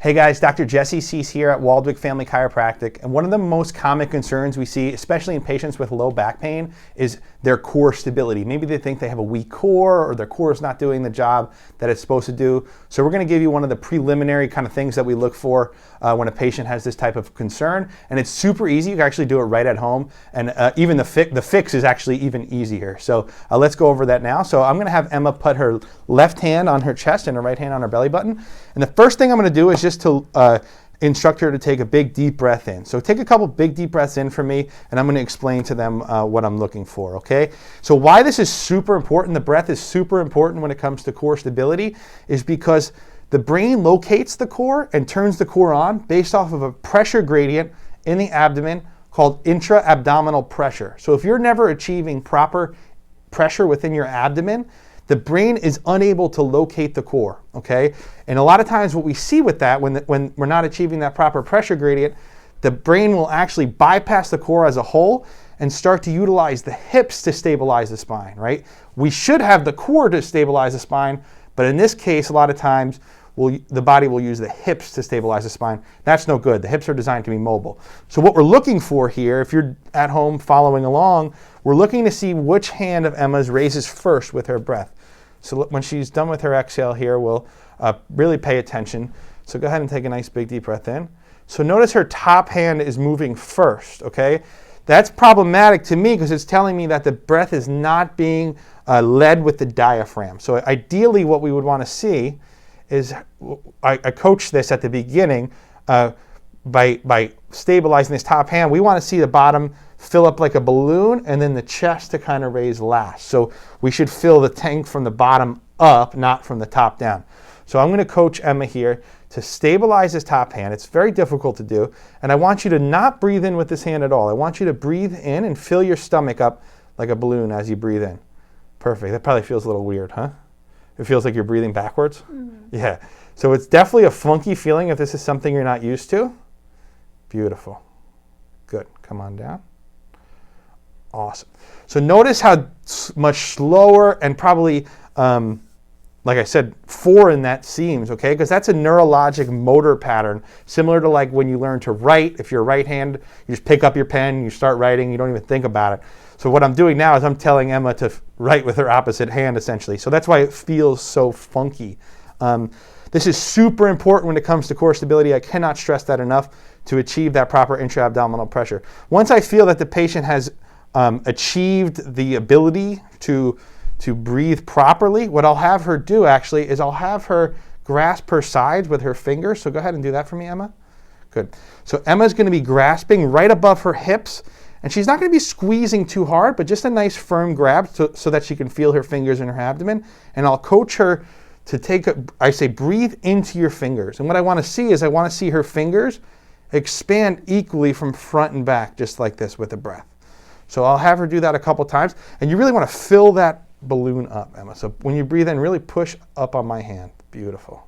Hey guys, Dr. Jesse Cease here at Waldwick Family Chiropractic, and one of the most common concerns we see, especially in patients with low back pain, is their core stability. Maybe they think they have a weak core or their core is not doing the job that it's supposed to do. So we're going to give you one of the preliminary kind of things that we look for when a patient has this type of concern, and it's super easy. You can actually do it right at home, and even the fix is actually even easier. So let's go over that now. So I'm going to have Emma put her left hand on her chest and her right hand on her belly button, and the first thing I'm going to do is just to instruct her to take a big deep breath in. So take a couple big deep breaths in for me, and I'm going to explain to them what I'm looking for, okay? So why this is super important, the breath is super important when it comes to core stability, is because the brain locates the core and turns the core on based off of a pressure gradient in the abdomen called intra-abdominal pressure. So if you're never achieving proper pressure within your abdomen, the brain is unable to locate the core, okay? And a lot of times what we see with that, when we're not achieving that proper pressure gradient, the brain will actually bypass the core as a whole and start to utilize the hips to stabilize the spine, right? We should have the core to stabilize the spine, but in this case, a lot of times, the body will use the hips to stabilize the spine. That's no good. The hips are designed to be mobile. So what we're looking for here, if you're at home following along, we're looking to see which hand of Emma's raises first with her breath. So when she's done with her exhale here, we'll really pay attention. So go ahead and take a nice big deep breath in. So notice her top hand is moving first, okay? That's problematic to me because it's telling me that the breath is not being led with the diaphragm. So ideally what we would want to see is, I coach this at the beginning, by stabilizing this top hand, we want to see the bottom fill up like a balloon and then the chest to kind of raise last. So we should fill the tank from the bottom up, not from the top down. So I'm going to coach Emma here to stabilize this top hand. It's very difficult to do, and I want you to not breathe in with this hand at all. I want you to breathe in and fill your stomach up like a balloon as you breathe in. Perfect. That probably feels a little weird, huh? It feels like you're breathing backwards? Mm-hmm. Yeah. So it's definitely a funky feeling if this is something you're not used to. Beautiful. Good. Come on down. Awesome. So notice how much slower and probably, like I said, foreign that seems, okay? Because that's a neurologic motor pattern, similar to like when you learn to write. If you're right hand, you just pick up your pen, you start writing, you don't even think about it. So what I'm doing now is I'm telling Emma to write with her opposite hand, essentially. So that's why it feels so funky. This is super important when it comes to core stability. I cannot stress that enough to achieve that proper intra-abdominal pressure. Once I feel that the patient has achieved the ability to breathe properly, what I'll have her do actually is I'll have her grasp her sides with her fingers. So go ahead and do that for me, Emma. Good. So Emma's going to be grasping right above her hips, and she's not going to be squeezing too hard, but just a nice firm grab so that she can feel her fingers in her abdomen. And I'll coach her to I say breathe into your fingers. And what I want to see is I want to see her fingers expand equally from front and back, just like this with the breath. So I'll have her do that a couple times, and you really want to fill that balloon up, Emma. So when you breathe in, really push up on my hand. Beautiful.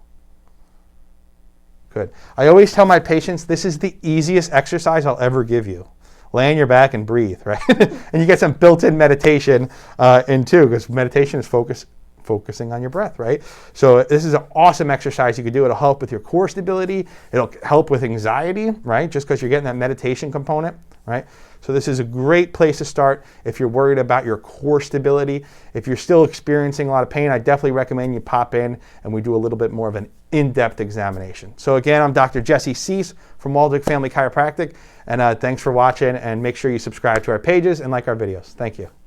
Good. I always tell my patients this is the easiest exercise I'll ever give you. Lay on your back and breathe, right? And you get some built-in meditation in too, because meditation is focusing on your breath, right? So this is an awesome exercise you could do. It'll help with your core stability. It'll help with anxiety, right? Just because you're getting that meditation component, right? So this is a great place to start if you're worried about your core stability. If you're still experiencing a lot of pain, I definitely recommend you pop in and we do a little bit more of an in-depth examination. So again, I'm Dr. Jesse Cease from Waldwick Family Chiropractic, and thanks for watching, and make sure you subscribe to our pages and like our videos. Thank you.